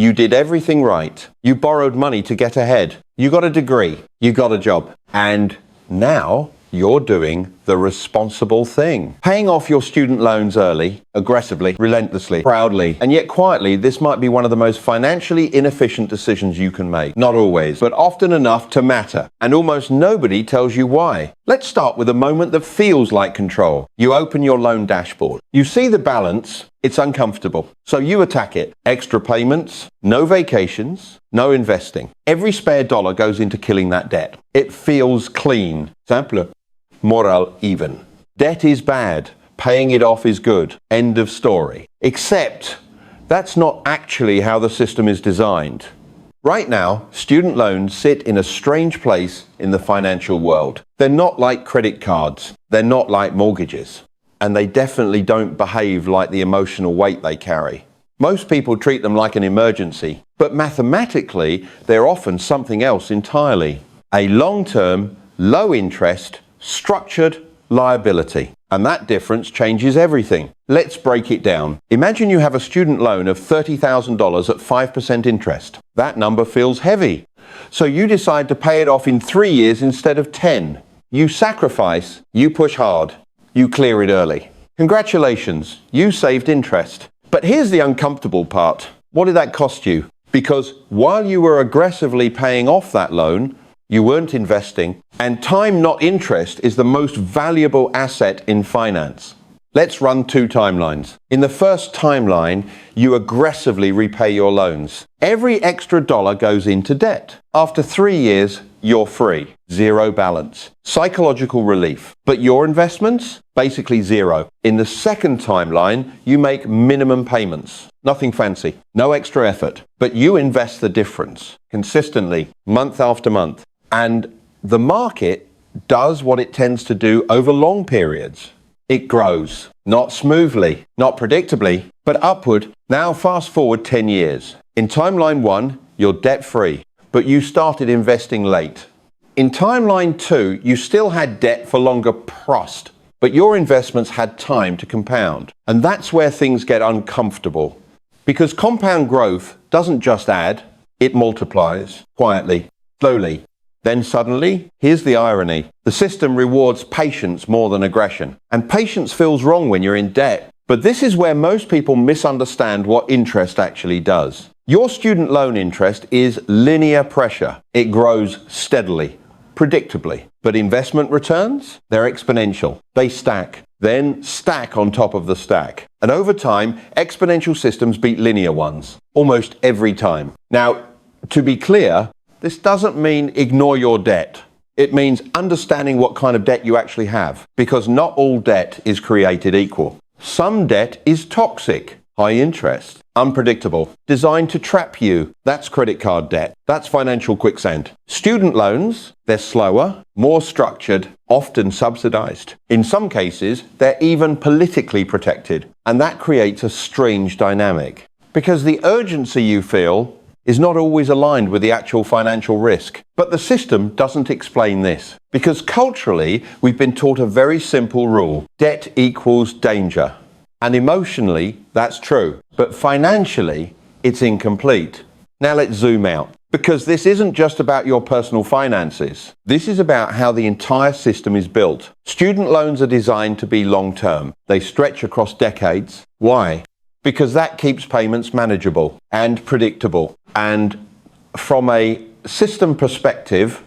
You did everything right. You borrowed money to get ahead. You got a degree. You got a job. And now you're doing the responsible thing. Paying off your student loans early, aggressively, relentlessly, proudly, and yet quietly, this might be one of the most financially inefficient decisions you can make. Not always, but often enough to matter. And almost nobody tells you why. Let's start with a moment that feels like control. You open your loan dashboard. You see the balance. It's uncomfortable. So you attack it. Extra payments, no vacations, no investing. Every spare dollar goes into killing that debt. It feels clean. Simple. Moral even. Debt is bad. Paying it off is good. End of story. Except that's not actually how the system is designed. Right now, student loans sit in a strange place in the financial world. They're not like credit cards. They're not like mortgages. And they definitely don't behave like the emotional weight they carry. Most people treat them like an emergency, but mathematically, they're often something else entirely. A long-term, low-interest, structured liability. And that difference changes everything. Let's break it down. Imagine you have a student loan of $30,000 at 5% interest. That number feels heavy. So you decide to pay it off in 3 years instead of 10. You sacrifice, you push hard, you clear it early. Congratulations, you saved interest. But here's the uncomfortable part. What did that cost you? Because while you were aggressively paying off that loan, you weren't investing, and time, not interest, is the most valuable asset in finance. Let's run 2 timelines. In the first timeline, you aggressively repay your loans. Every extra dollar goes into debt. After 3 years, you're free. Zero balance. Psychological relief. But your investments? Basically zero. In the second timeline, you make minimum payments. Nothing fancy. No extra effort. But you invest the difference. Consistently, month after month. And the market does what it tends to do over long periods. It grows. Not smoothly, not predictably, but upward. Now fast forward 10 years. In timeline 1, you're debt-free, but you started investing late. In timeline 2, you still had debt for longer prost, but your investments had time to compound. And that's where things get uncomfortable. Because compound growth doesn't just add, it multiplies quietly, slowly. Then suddenly, here's the irony. The system rewards patience more than aggression. And patience feels wrong when you're in debt. But this is where most people misunderstand what interest actually does. Your student loan interest is linear pressure. It grows steadily, predictably. But investment returns? They're exponential. They stack, then stack on top of the stack. And over time, exponential systems beat linear ones, almost every time. Now, to be clear, this doesn't mean ignore your debt. It means understanding what kind of debt you actually have, because not all debt is created equal. Some debt is toxic, high interest, unpredictable, designed to trap you. That's credit card debt. That's financial quicksand. Student loans, they're slower, more structured, often subsidized. In some cases, they're even politically protected. And that creates a strange dynamic, because the urgency you feel is not always aligned with the actual financial risk. But the system doesn't explain this, because culturally, we've been taught a very simple rule. Debt equals danger. And emotionally, that's true. But financially, it's incomplete. Now let's zoom out, because this isn't just about your personal finances. This is about how the entire system is built. Student loans are designed to be long-term. They stretch across decades. Why? Because that keeps payments manageable and predictable, and from a system perspective,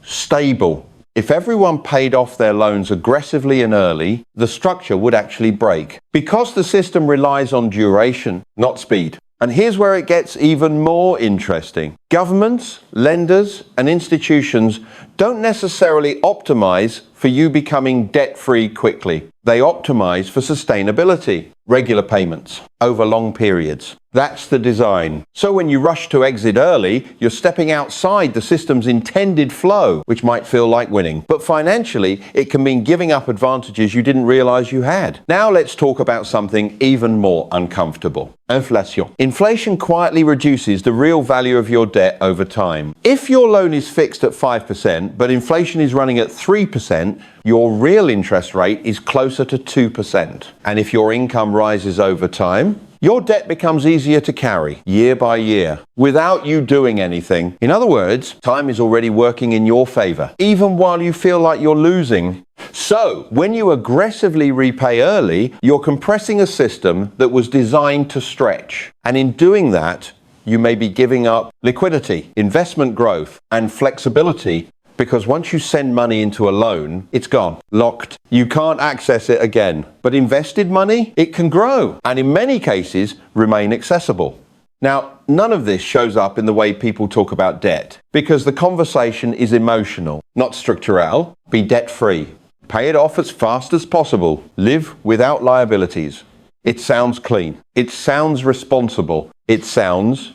stable. If everyone paid off their loans aggressively and early, the structure would actually break, because the system relies on duration, not speed. And here's where it gets even more interesting. Governments, lenders, and institutions don't necessarily optimize for you becoming debt-free quickly. They optimize for sustainability, regular payments over long periods. That's the design. So when you rush to exit early, you're stepping outside the system's intended flow, which might feel like winning. But financially, it can mean giving up advantages you didn't realize you had. Now let's talk about something even more uncomfortable. Inflation. Inflation quietly reduces the real value of your debt over time. If your loan is fixed at 5%, but inflation is running at 3%, your real interest rate is closer to 2%. And if your income rises over time, your debt becomes easier to carry year by year without you doing anything. In other words, time is already working in your favor, even while you feel like you're losing. So, when you aggressively repay early, you're compressing a system that was designed to stretch. And in doing that, you may be giving up liquidity, investment growth, and flexibility, because once you send money into a loan, it's gone, locked. You can't access it again. But invested money, it can grow, and in many cases, remain accessible. Now, none of this shows up in the way people talk about debt, because the conversation is emotional, not structural. Be debt-free. Pay it off as fast as possible. Live without liabilities. It sounds clean. It sounds responsible. It sounds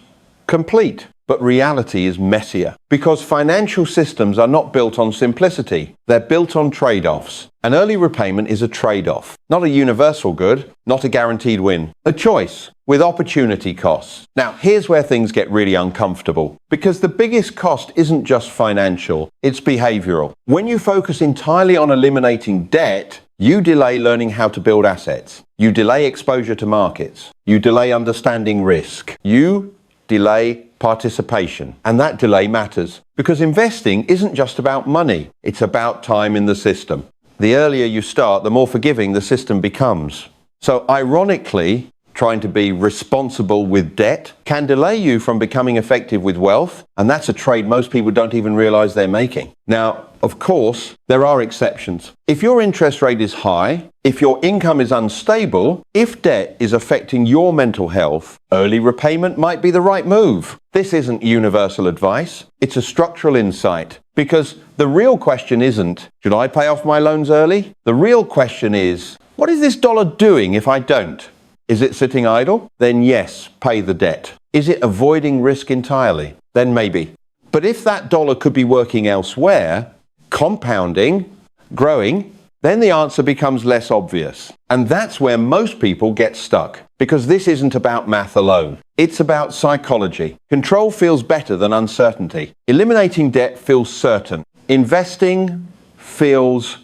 complete. But reality is messier, because financial systems are not built on simplicity. They're built on trade-offs. An early repayment is a trade-off, not a universal good, not a guaranteed win. A choice with opportunity costs. Now, here's where things get really uncomfortable, because the biggest cost isn't just financial, it's behavioral. When you focus entirely on eliminating debt, you delay learning how to build assets. You delay exposure to markets. You delay understanding risk. You delay participation. And that delay matters, because investing isn't just about money, it's about time in the system. The earlier you start, the more forgiving the system becomes. So ironically, trying to be responsible with debt can delay you from becoming effective with wealth, and that's a trade most people don't even realize they're making. Now, of course, there are exceptions. If your interest rate is high, if your income is unstable, if debt is affecting your mental health, early repayment might be the right move. This isn't universal advice, it's a structural insight. Because the real question isn't, should I pay off my loans early? The real question is, what is this dollar doing if I don't? Is it sitting idle? Then yes, pay the debt. Is it avoiding risk entirely? Then maybe. But if that dollar could be working elsewhere, compounding, growing, then the answer becomes less obvious. And that's where most people get stuck, because this isn't about math alone. It's about psychology. Control feels better than uncertainty. Eliminating debt feels certain. Investing feels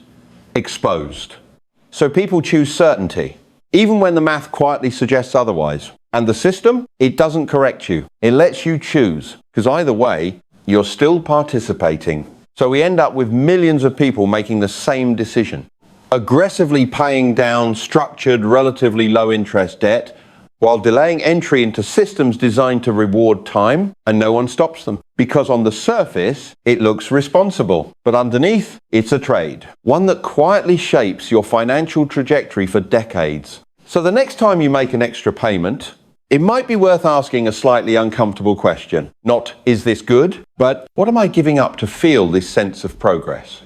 exposed. So people choose certainty, even when the math quietly suggests otherwise. And the system, it doesn't correct you. It lets you choose, because either way, you're still participating. So we end up with millions of people making the same decision, aggressively paying down structured, relatively low interest debt, while delaying entry into systems designed to reward time, and no one stops them. Because on the surface, it looks responsible, but underneath, it's a trade. One that quietly shapes your financial trajectory for decades. So the next time you make an extra payment, it might be worth asking a slightly uncomfortable question. Not, is this good? But what am I giving up to feel this sense of progress?